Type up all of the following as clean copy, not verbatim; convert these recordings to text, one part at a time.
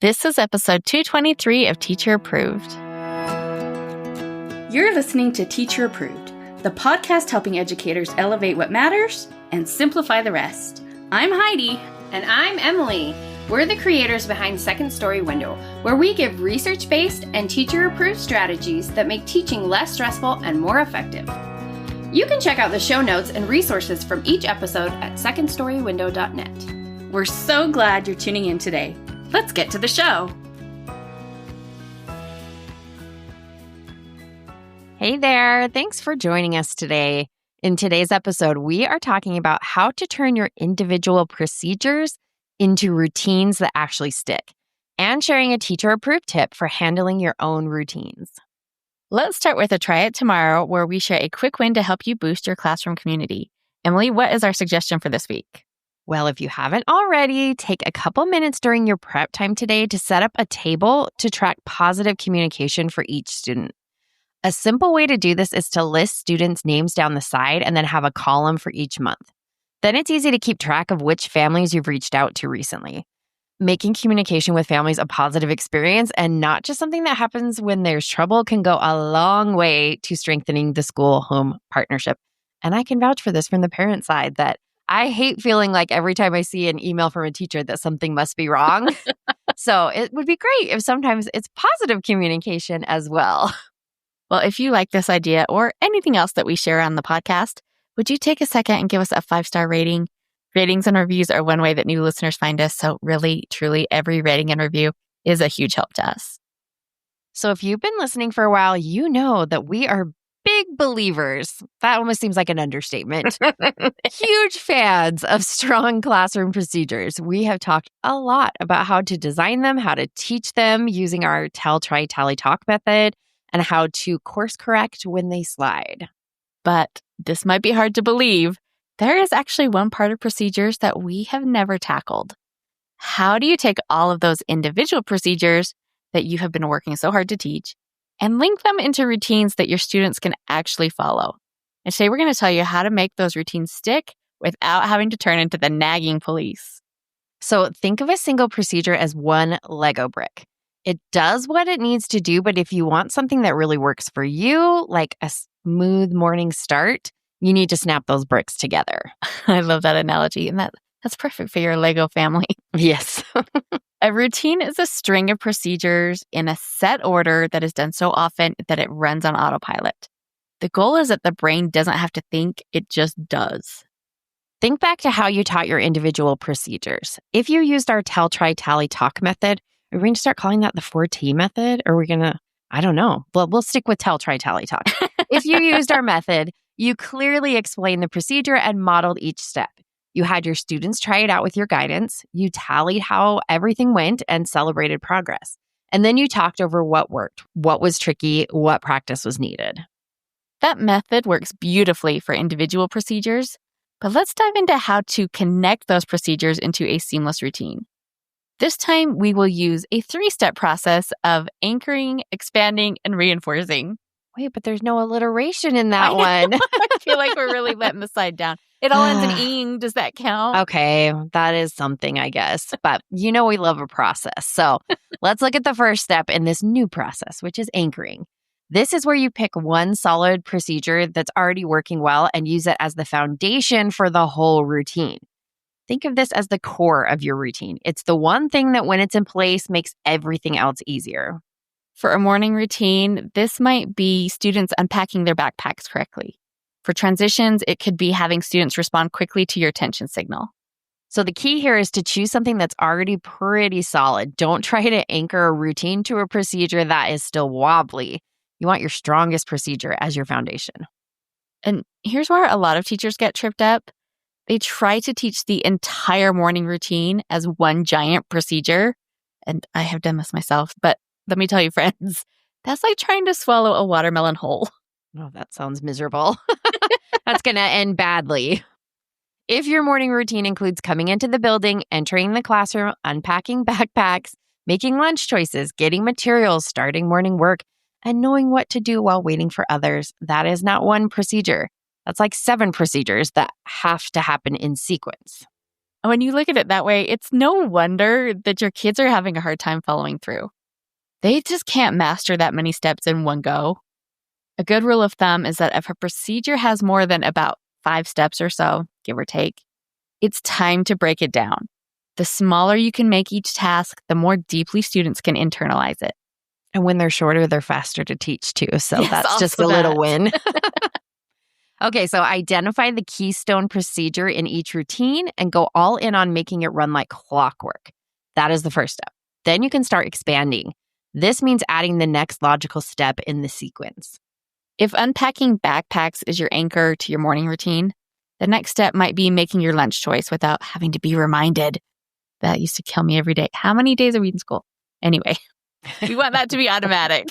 This is episode 223 of Teacher Approved. You're listening to Teacher Approved, the podcast helping educators elevate what matters and simplify the rest. I'm Heidi. And I'm Emily. We're the creators behind Second Story Window, where we give research-based and teacher-approved strategies that make teaching less stressful and more effective. You can check out the show notes and resources from each episode at secondstorywindow.net. We're so glad you're tuning in today. Let's get to the show. Hey there. Thanks for joining us today. In today's episode, we are talking about how to turn your individual procedures into routines that actually stick, and sharing a teacher-approved tip for handling your own routines. Let's start with a Try It Tomorrow, where we share a quick win to help you boost your classroom community. Emily, what is our suggestion for this week? Well, if you haven't already, take a couple minutes during your prep time today to set up a table to track positive communication for each student. A simple way to do this is to list students' names down the side and then have a column for each month. Then it's easy to keep track of which families you've reached out to recently. Making communication with families a positive experience and not just something that happens when there's trouble can go a long way to strengthening the school-home partnership. And I can vouch for this from the parent side that I hate feeling like every time I see an email from a teacher that something must be wrong. So it would be great if sometimes it's positive communication as well. Well, if you like this idea or anything else that we share on the podcast, would you take a second and give us a 5-star rating? Ratings and reviews are one way that new listeners find us. So really, truly, every rating and review is a huge help to us. So if you've been listening for a while, you know that we are big believers. That almost seems like an understatement. Huge fans of strong classroom procedures. We have talked a lot about how to design them, how to teach them using our tell, try, tally, talk method, and how to course correct when they slide. But this might be hard to believe. There is actually one part of procedures that we have never tackled. How do you take all of those individual procedures that you have been working so hard to teach and link them into routines that your students can actually follow? And today we're going to tell you how to make those routines stick without having to turn into the nagging police. So think of a single procedure as one Lego brick. It does what it needs to do, but if you want something that really works for you, like a smooth morning start, you need to snap those bricks together. I love that analogy, and that's perfect for your Lego family. Yes. A routine is a string of procedures in a set order that is done so often that it runs on autopilot. The goal is that the brain doesn't have to think, it just does. Think back to how you taught your individual procedures. If you used our tell, try, tally, talk method, are we going to start calling that the 4T method? Or are we going to, I don't know. Well, we'll stick with tell, try, tally, talk. If you used our method, you clearly explained the procedure and modeled each step. You had your students try it out with your guidance. You tallied how everything went and celebrated progress. And then you talked over what worked, what was tricky, what practice was needed. That method works beautifully for individual procedures, but let's dive into how to connect those procedures into a seamless routine. This time, we will use a 3-step process of anchoring, expanding, and reinforcing. Wait, but there's no alliteration in that one. I feel like we're really letting the side down. It all ends in ing. Does that count? Okay, that is something, I guess. But you know we love a process. So let's look at the first step in this new process, which is anchoring. This is where you pick one solid procedure that's already working well and use it as the foundation for the whole routine. Think of this as the core of your routine. It's the one thing that when it's in place makes everything else easier. For a morning routine, this might be students unpacking their backpacks correctly. For transitions, it could be having students respond quickly to your attention signal. So the key here is to choose something that's already pretty solid. Don't try to anchor a routine to a procedure that is still wobbly. You want your strongest procedure as your foundation. And here's where a lot of teachers get tripped up. They try to teach the entire morning routine as one giant procedure. And I have done this myself, but let me tell you, friends, that's like trying to swallow a watermelon whole. Oh, that sounds miserable. That's going to end badly. If your morning routine includes coming into the building, entering the classroom, unpacking backpacks, making lunch choices, getting materials, starting morning work, and knowing what to do while waiting for others, that is not one procedure. That's like 7 procedures that have to happen in sequence. When you look at it that way, it's no wonder that your kids are having a hard time following through. They just can't master that many steps in one go. A good rule of thumb is that if a procedure has more than about 5 steps or so, give or take, it's time to break it down. The smaller you can make each task, the more deeply students can internalize it. And when they're shorter, they're faster to teach too. So Yes, that's just also a little that. win. Okay, so identify the keystone procedure in each routine and go all in on making it run like clockwork. That is the first step. Then you can start expanding. This means adding the next logical step in the sequence. If unpacking backpacks is your anchor to your morning routine, the next step might be making your lunch choice without having to be reminded. That used to kill me every day. How many days are we in school? Anyway, we want that to be automatic.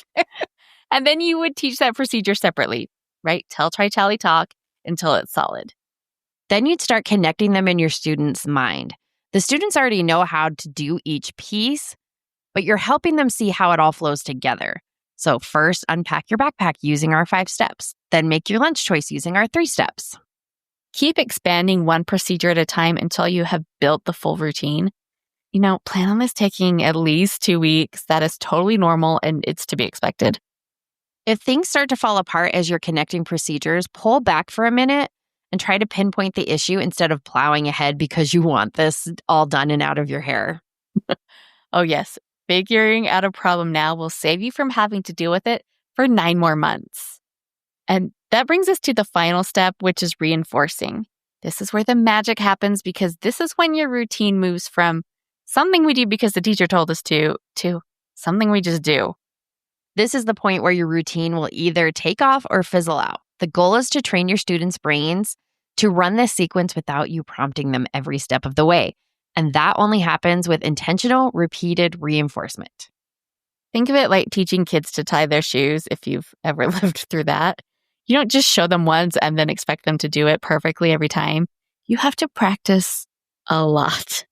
And then you would teach that procedure separately, right? Tell, try, tally, talk until it's solid. Then you'd start connecting them in your students' mind. The students already know how to do each piece, but you're helping them see how it all flows together. So first, unpack your backpack using our 5 steps. Then make your lunch choice using our 3 steps. Keep expanding one procedure at a time until you have built the full routine. Plan on this taking at least 2 weeks. That is totally normal and it's to be expected. If things start to fall apart as you're connecting procedures, pull back for a minute and try to pinpoint the issue instead of plowing ahead because you want this all done and out of your hair. Oh, yes. Figuring out a problem now will save you from having to deal with it for 9 more months. And that brings us to the final step, which is reinforcing. This is where the magic happens because this is when your routine moves from something we do because the teacher told us to something we just do. This is the point where your routine will either take off or fizzle out. The goal is to train your students' brains to run this sequence without you prompting them every step of the way. And that only happens with intentional, repeated reinforcement. Think of it like teaching kids to tie their shoes if you've ever lived through that. You don't just show them once and then expect them to do it perfectly every time. You have to practice a lot.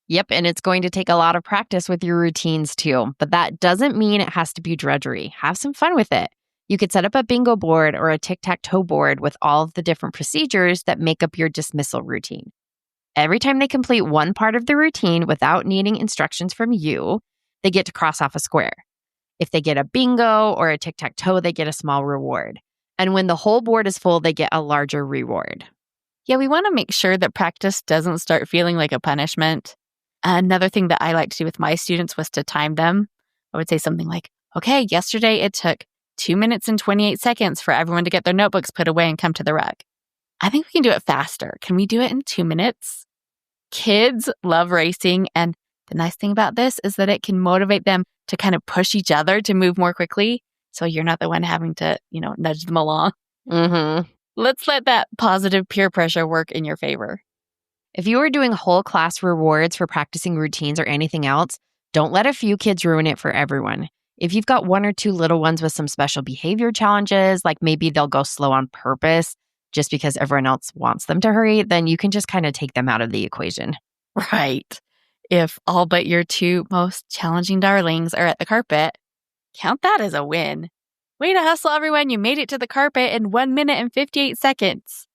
Yep, and it's going to take a lot of practice with your routines too. But that doesn't mean it has to be drudgery. Have some fun with it. You could set up a bingo board or a tic-tac-toe board with all of the different procedures that make up your dismissal routine. Every time they complete one part of the routine without needing instructions from you, they get to cross off a square. If they get a bingo or a tic-tac-toe, they get a small reward. And when the whole board is full, they get a larger reward. Yeah, we want to make sure that practice doesn't start feeling like a punishment. Another thing that I like to do with my students was to time them. I would say something like, okay, yesterday it took 2 minutes and 28 seconds for everyone to get their notebooks put away and come to the rug. I think we can do it faster. Can we do it in 2 minutes? Kids love racing. And the nice thing about this is that it can motivate them to kind of push each other to move more quickly. So you're not the one having to, nudge them along. Mm-hmm. Let's let that positive peer pressure work in your favor. If you are doing whole class rewards for practicing routines or anything else, don't let a few kids ruin it for everyone. If you've got 1 or 2 little ones with some special behavior challenges, like maybe they'll go slow on purpose just because everyone else wants them to hurry, then you can just kind of take them out of the equation. Right. If all but your 2 most challenging darlings are at the carpet, count that as a win. Way to hustle, everyone. You made it to the carpet in 1 minute and 58 seconds.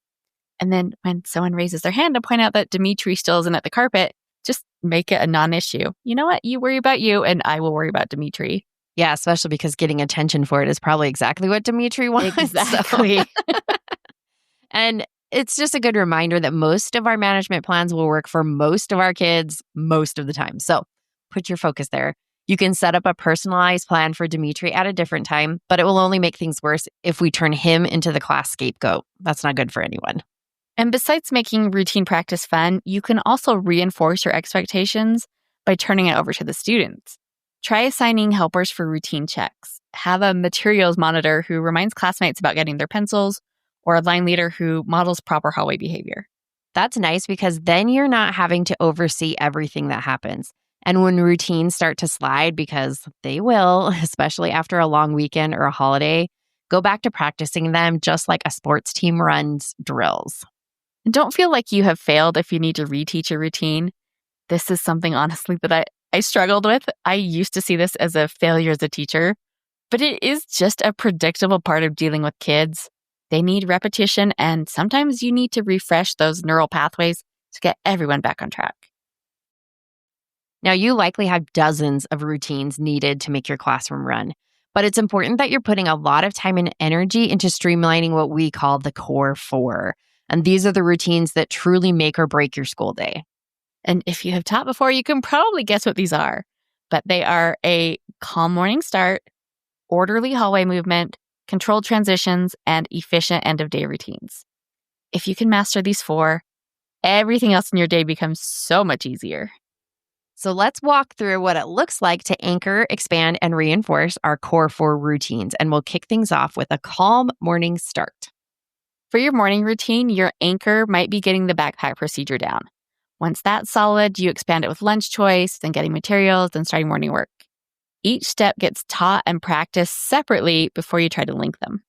And then when someone raises their hand to point out that Dimitri still isn't at the carpet, just make it a non-issue. You know what? You worry about you and I will worry about Dimitri. Yeah, especially because getting attention for it is probably exactly what Dimitri wants. Exactly. And it's just a good reminder that most of our management plans will work for most of our kids most of the time. So put your focus there. You can set up a personalized plan for Dimitri at a different time, but it will only make things worse if we turn him into the class scapegoat. That's not good for anyone. And besides making routine practice fun, you can also reinforce your expectations by turning it over to the students. Try assigning helpers for routine checks. Have a materials monitor who reminds classmates about getting their pencils, or a line leader who models proper hallway behavior. That's nice because then you're not having to oversee everything that happens. And when routines start to slide, because they will, especially after a long weekend or a holiday, go back to practicing them just like a sports team runs drills. And don't feel like you have failed if you need to reteach a routine. This is something, honestly, that I struggled with. I used to see this as a failure as a teacher, but it is just a predictable part of dealing with kids. They need repetition, and sometimes you need to refresh those neural pathways to get everyone back on track. Now, you likely have dozens of routines needed to make your classroom run, but it's important that you're putting a lot of time and energy into streamlining what we call the core four. And these are the routines that truly make or break your school day. And if you have taught before, you can probably guess what these are. But they are a calm morning start, orderly hallway movement, controlled transitions, and efficient end-of-day routines. If you can master these four, everything else in your day becomes so much easier. So let's walk through what it looks like to anchor, expand, and reinforce our core four routines. And we'll kick things off with a calm morning start. For your morning routine, your anchor might be getting the backpack procedure down. Once that's solid, you expand it with lunch choice, then getting materials, then starting morning work. Each step gets taught and practiced separately before you try to link them.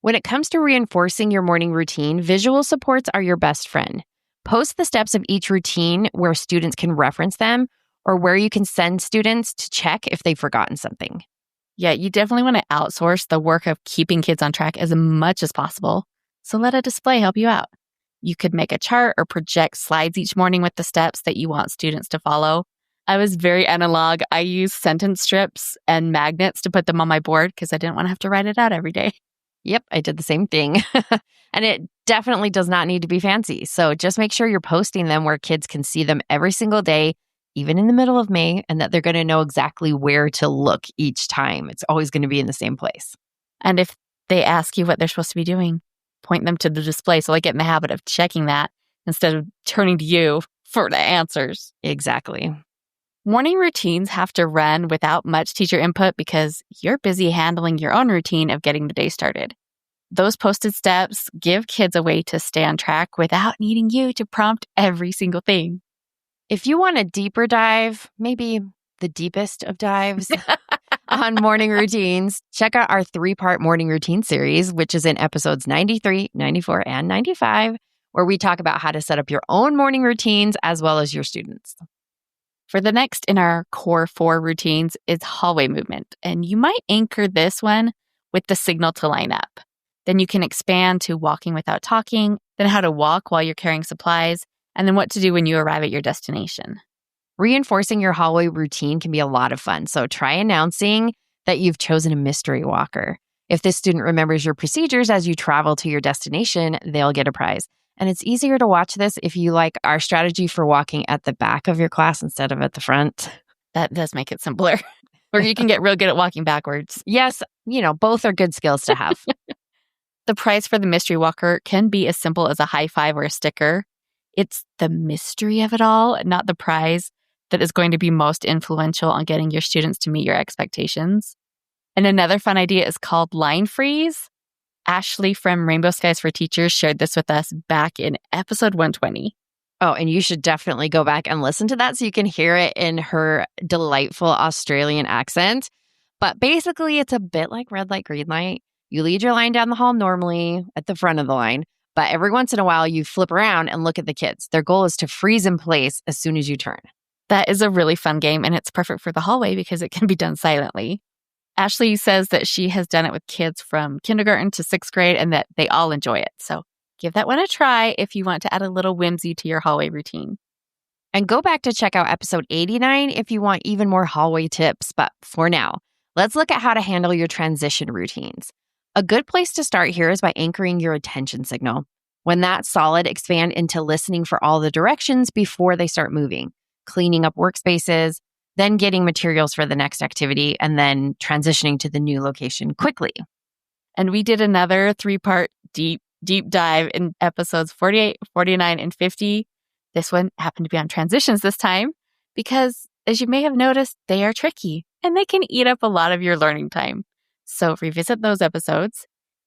When it comes to reinforcing your morning routine, visual supports are your best friend. Post the steps of each routine where students can reference them or where you can send students to check if they've forgotten something. Yeah, you definitely want to outsource the work of keeping kids on track as much as possible. So let a display help you out. You could make a chart or project slides each morning with the steps that you want students to follow. I was very analog. I used sentence strips and magnets to put them on my board because I didn't want to have to write it out every day. Yep, I did the same thing. And it definitely does not need to be fancy. So just make sure you're posting them where kids can see them every single day, even in the middle of May, and that they're going to know exactly where to look each time. It's always going to be in the same place. And if they ask you what they're supposed to be doing, point them to the display so they get in the habit of checking that instead of turning to you for the answers. Exactly. Morning routines have to run without much teacher input because you're busy handling your own routine of getting the day started. Those posted steps give kids a way to stay on track without needing you to prompt every single thing. If you want a deeper dive, maybe the deepest of dives on morning routines, check out our 3-part morning routine series, which is in episodes 93, 94, and 95, where we talk about how to set up your own morning routines as well as your students. For the next in our core 4 routines is hallway movement, and you might anchor this one with the signal to line up. Then you can expand to walking without talking, then how to walk while you're carrying supplies, and then what to do when you arrive at your destination. Reinforcing your hallway routine can be a lot of fun, so try announcing that you've chosen a mystery walker. If this student remembers your procedures as you travel to your destination, they'll get a prize. And it's easier to watch this if you like our strategy for walking at the back of your class instead of at the front. That does make it simpler. Or you can get real good at walking backwards. Yes, both are good skills to have. The prize for the mystery walker can be as simple as a high five or a sticker. It's the mystery of it all, not the prize, that is going to be most influential on getting your students to meet your expectations. And another fun idea is called line freeze. Ashley from Rainbow Skies for Teachers shared this with us back in episode 120. Oh, and you should definitely go back and listen to that so you can hear it in her delightful Australian accent. But basically, it's a bit like red light, green light. You lead your line down the hall normally at the front of the line, but every once in a while, you flip around and look at the kids. Their goal is to freeze in place as soon as you turn. That is a really fun game, and it's perfect for the hallway because it can be done silently. Ashley says that she has done it with kids from kindergarten to 6th grade and that they all enjoy it. So give that one a try if you want to add a little whimsy to your hallway routine. And go back to check out episode 89 if you want even more hallway tips. But for now, let's look at how to handle your transition routines. A good place to start here is by anchoring your attention signal. When that's solid, expand into listening for all the directions before they start moving, cleaning up workspaces, then getting materials for the next activity, and then transitioning to the new location quickly. And we did another 3-part deep dive in episodes 48, 49, and 50. This one happened to be on transitions this time because, as you may have noticed, they are tricky and they can eat up a lot of your learning time. So revisit those episodes.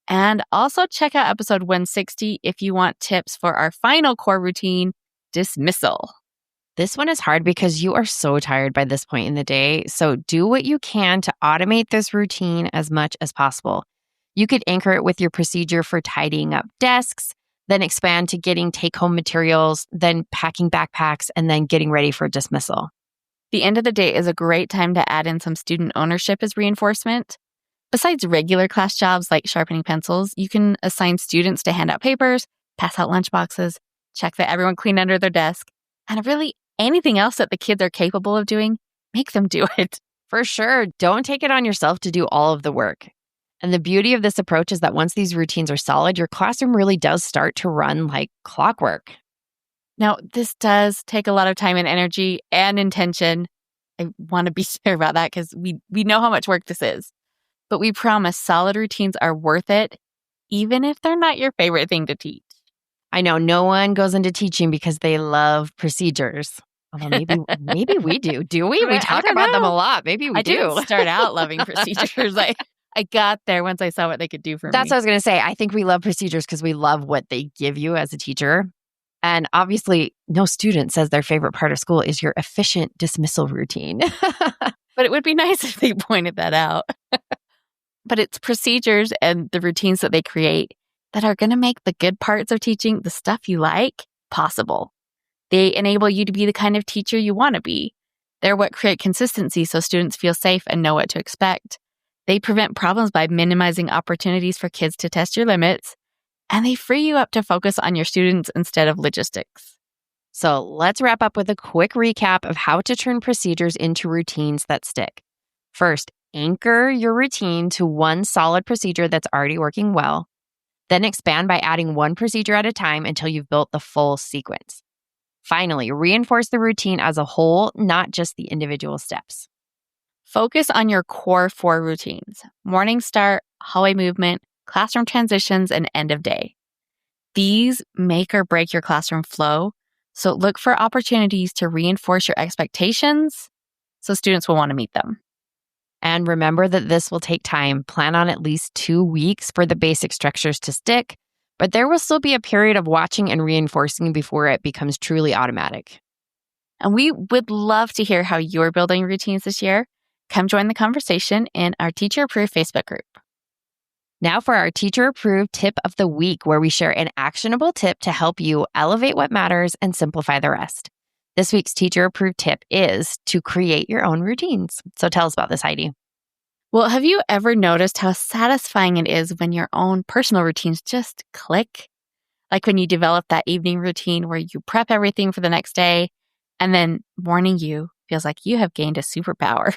And also check out episode 160 if you want tips for our final core routine, dismissal. This one is hard because you are so tired by this point in the day. So do what you can to automate this routine as much as possible. You could anchor it with your procedure for tidying up desks, then expand to getting take-home materials, then packing backpacks, and then getting ready for dismissal. The end of the day is a great time to add in some student ownership as reinforcement. Besides regular class jobs like sharpening pencils, you can assign students to hand out papers, pass out lunchboxes, check that everyone cleaned under their desk, and really anything else that the kids are capable of doing, make them do it. For sure. Don't take it on yourself to do all of the work. And the beauty of this approach is that once these routines are solid, your classroom really does start to run like clockwork. Now, this does take a lot of time and energy and intention. I want to be clear about that because we know how much work this is. But we promise solid routines are worth it, even if they're not your favorite thing to teach. I know no one goes into teaching because they love procedures. Although maybe we do. Do we? We talk about them a lot. Maybe we I do. didn't start out loving procedures. I got there once I saw what they could do for me. That's what I was going to say. I think we love procedures because we love what they give you as a teacher. And obviously, no student says their favorite part of school is your efficient dismissal routine. But it would be nice if they pointed that out. But it's procedures and the routines that they create that are going to make the good parts of teaching, the stuff you like, possible. They enable you to be the kind of teacher you want to be. They're what create consistency so students feel safe and know what to expect. They prevent problems by minimizing opportunities for kids to test your limits. And they free you up to focus on your students instead of logistics. So let's wrap up with a quick recap of how to turn procedures into routines that stick. First, anchor your routine to one solid procedure that's already working well. Then expand by adding one procedure at a time until you've built the full sequence. Finally, reinforce the routine as a whole, not just the individual steps. Focus on your core 4 routines: morning start, hallway movement, classroom transitions, and end of day. These make or break your classroom flow, so look for opportunities to reinforce your expectations so students will want to meet them. And remember that this will take time. Plan on at least 2 weeks for the basic structures to stick, but there will still be a period of watching and reinforcing before it becomes truly automatic. And we would love to hear how you're building routines this year. Come join the conversation in our Teacher Approved Facebook group. Now for our Teacher Approved Tip of the Week, where we share an actionable tip to help you elevate what matters and simplify the rest. This week's Teacher Approved tip is to create your own routines. So tell us about this, Heidi. Well, have you ever noticed how satisfying it is when your own personal routines just click? Like when you develop that evening routine where you prep everything for the next day, and then morning you feels like you have gained a superpower.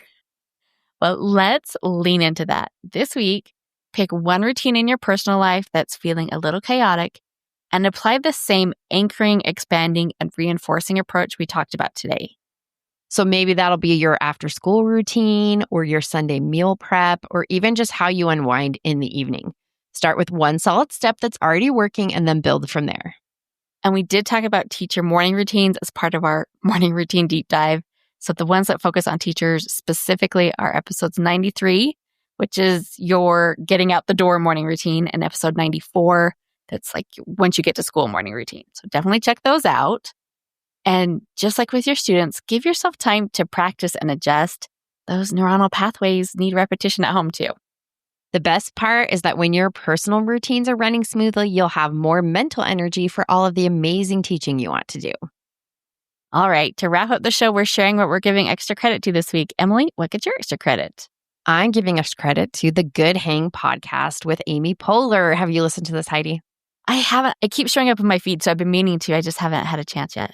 Well, let's lean into that. This week, pick one routine in your personal life that's feeling a little chaotic and apply the same anchoring, expanding, and reinforcing approach we talked about today. So maybe that'll be your after-school routine or your Sunday meal prep, or even just how you unwind in the evening. Start with one solid step that's already working and then build from there. And we did talk about teacher morning routines as part of our morning routine deep dive. So the ones that focus on teachers specifically are episodes 93, which is your getting out the door morning routine, and episode 94, that's like once you get to school morning routine. So definitely check those out. And just like with your students, give yourself time to practice and adjust. Those neuronal pathways need repetition at home too. The best part is that when your personal routines are running smoothly, you'll have more mental energy for all of the amazing teaching you want to do. All right, to wrap up the show, we're sharing what we're giving extra credit to this week. Emily, what gets your extra credit? I'm giving extra credit to the Good Hang podcast with Amy Poehler. Have you listened to this, Heidi? I haven't. It keeps showing up in my feed, so I've been meaning to. I just haven't had a chance yet.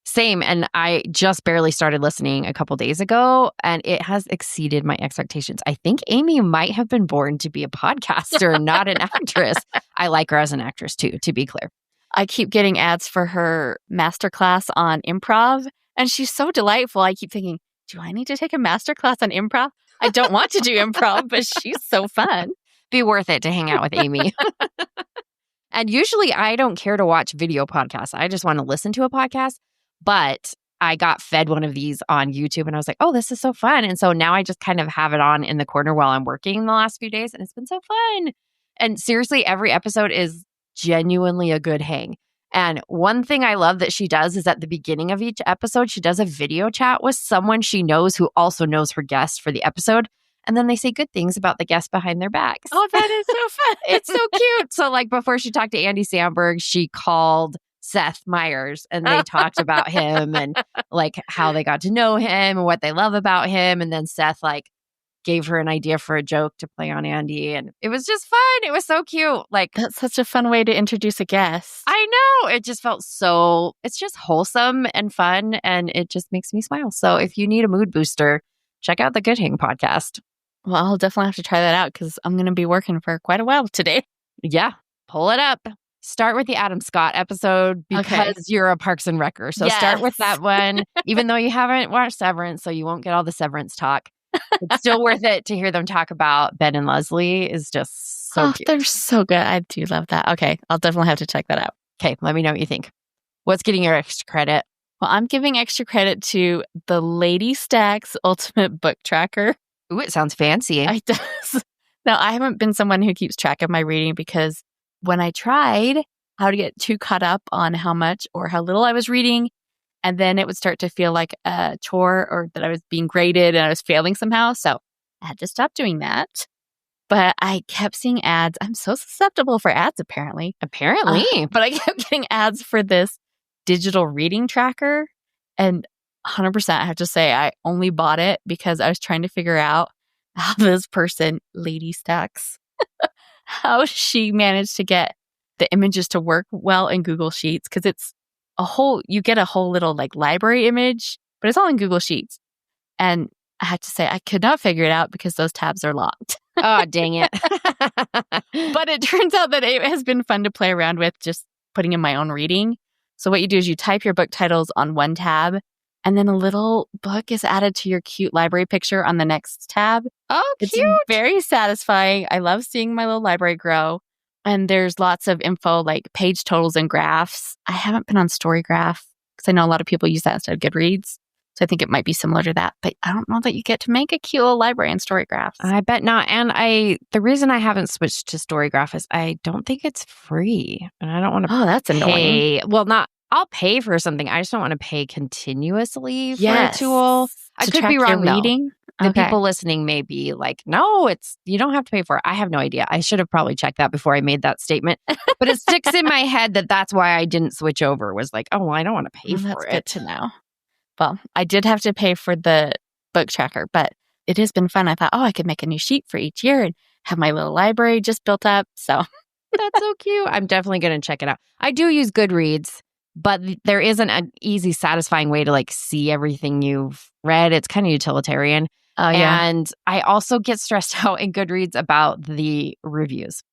Same. And I just barely started listening a couple days ago, and it has exceeded my expectations. I think Amy might have been born to be a podcaster, not an actress. I like her as an actress too, to be clear. I keep getting ads for her masterclass on improv, and she's so delightful. I keep thinking, do I need to take a masterclass on improv? I don't want to do improv, but she's so fun. Be worth it to hang out with Amy. And usually I don't care to watch video podcasts. I just want to listen to a podcast. But I got fed one of these on YouTube and I was like, oh, this is so fun. And so now I just kind of have it on in the corner while I'm working the last few days. And it's been so fun. And seriously, every episode is genuinely a good hang. And one thing I love that she does is at the beginning of each episode, she does a video chat with someone she knows who also knows her guest for the episode. And then they say good things about the guest behind their backs. Oh, that is so fun. It's so cute. So like before she talked to Andy Samberg, she called Seth Meyers and they talked about him and like how they got to know him and what they love about him. And then Seth like gave her an idea for a joke to play on Andy. And it was just fun. It was so cute. Like, That's such a fun way to introduce a guest. I know. It just felt so, it's just wholesome and fun. And it just makes me smile. So if you need a mood booster, check out the Good Hang podcast. Well, I'll definitely have to try that out because I'm going to be working for quite a while today. Yeah. Pull it up. Start with the Adam Scott episode because you're a Parks and Recker. So start with that one, even though you haven't watched Severance, so you won't get all the Severance talk. It's still worth it to hear them talk about Ben and Leslie is just so cute. They're so good. I do love that. Okay, I'll definitely have to check that out. Okay, let me know what you think. What's getting your extra credit? Well, I'm giving extra credit to the Lady Stacks Ultimate Book Tracker. Ooh, it sounds fancy. It does. Now, I haven't been someone who keeps track of my reading because when I tried how to get too caught up on how much or how little I was reading, and then it would start to feel like a chore or that I was being graded and I was failing somehow. So I had to stop doing that. But I kept seeing ads. I'm so susceptible for ads, apparently. But I kept getting ads for this digital reading tracker. And 100%, I have to say, I only bought it because I was trying to figure out how this person, Lady Stacks, how she managed to get the images to work well in Google Sheets. Because it's you get a whole little like library image, but it's all in Google Sheets. And I have to say, I could not figure it out because those tabs are locked. Oh, dang it. But it turns out that it has been fun to play around with just putting in my own reading. So what you do is you type your book titles on one tab, and then a little book is added to your cute library picture on the next tab. Oh, cute. It's very satisfying. I love seeing my little library grow. And there's lots of info like page totals and graphs. I haven't been on Storygraph because I know a lot of people use that instead of Goodreads. So I think it might be similar to that. But I don't know that you get to make a cute little library in Storygraph. I bet not. And the reason I haven't switched to Storygraph is I don't think it's free. And I don't want to that's pay. annoying. Well, I'll pay for something. I just don't want to pay continuously for a tool. I could be wrong, reading. The people listening may be like, no, you don't have to pay for it. I have no idea. I should have probably checked that before I made that statement. But it sticks in my head that's why I didn't switch over. Was like, oh, well, I don't want to pay for that's it. Good to know. Well, I did have to pay for the book tracker, but it has been fun. I thought, I could make a new sheet for each year and have my little library just built up. So that's so cute. I'm definitely going to check it out. I do use Goodreads, but there isn't an easy, satisfying way to like see everything you've read. It's kind of utilitarian. And I also get stressed out in Goodreads about the reviews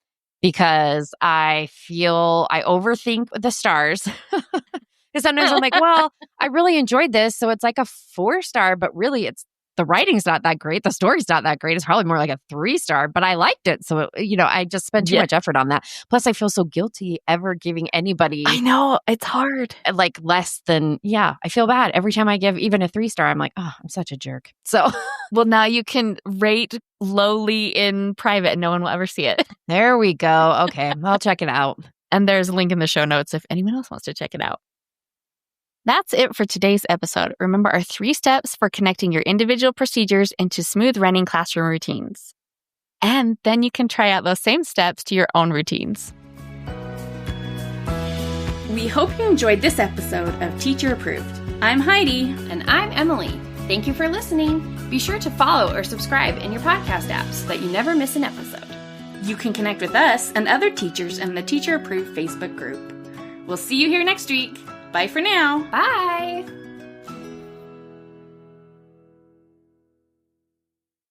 because I feel I overthink the stars. Because sometimes I'm like, well, I really enjoyed this. So it's like a 4-star, but really the writing's not that great. The story's not that great. It's probably more like a 3-star, but I liked it. So, I just spent too much effort on that. Plus, I feel so guilty ever giving anybody. I know. It's hard. Like less than, I feel bad. Every time I give even a 3-star, I'm like, oh, I'm such a jerk. So, well, now you can rate lowly in private and no one will ever see it. There we go. Okay, I'll check it out. And there's a link in the show notes if anyone else wants to check it out. That's it for today's episode. Remember our 3 steps for connecting your individual procedures into smooth running classroom routines. And then you can try out those same steps to your own routines. We hope you enjoyed this episode of Teacher Approved. I'm Heidi. And I'm Emily. Thank you for listening. Be sure to follow or subscribe in your podcast app so that you never miss an episode. You can connect with us and other teachers in the Teacher Approved Facebook group. We'll see you here next week. Bye for now. Bye.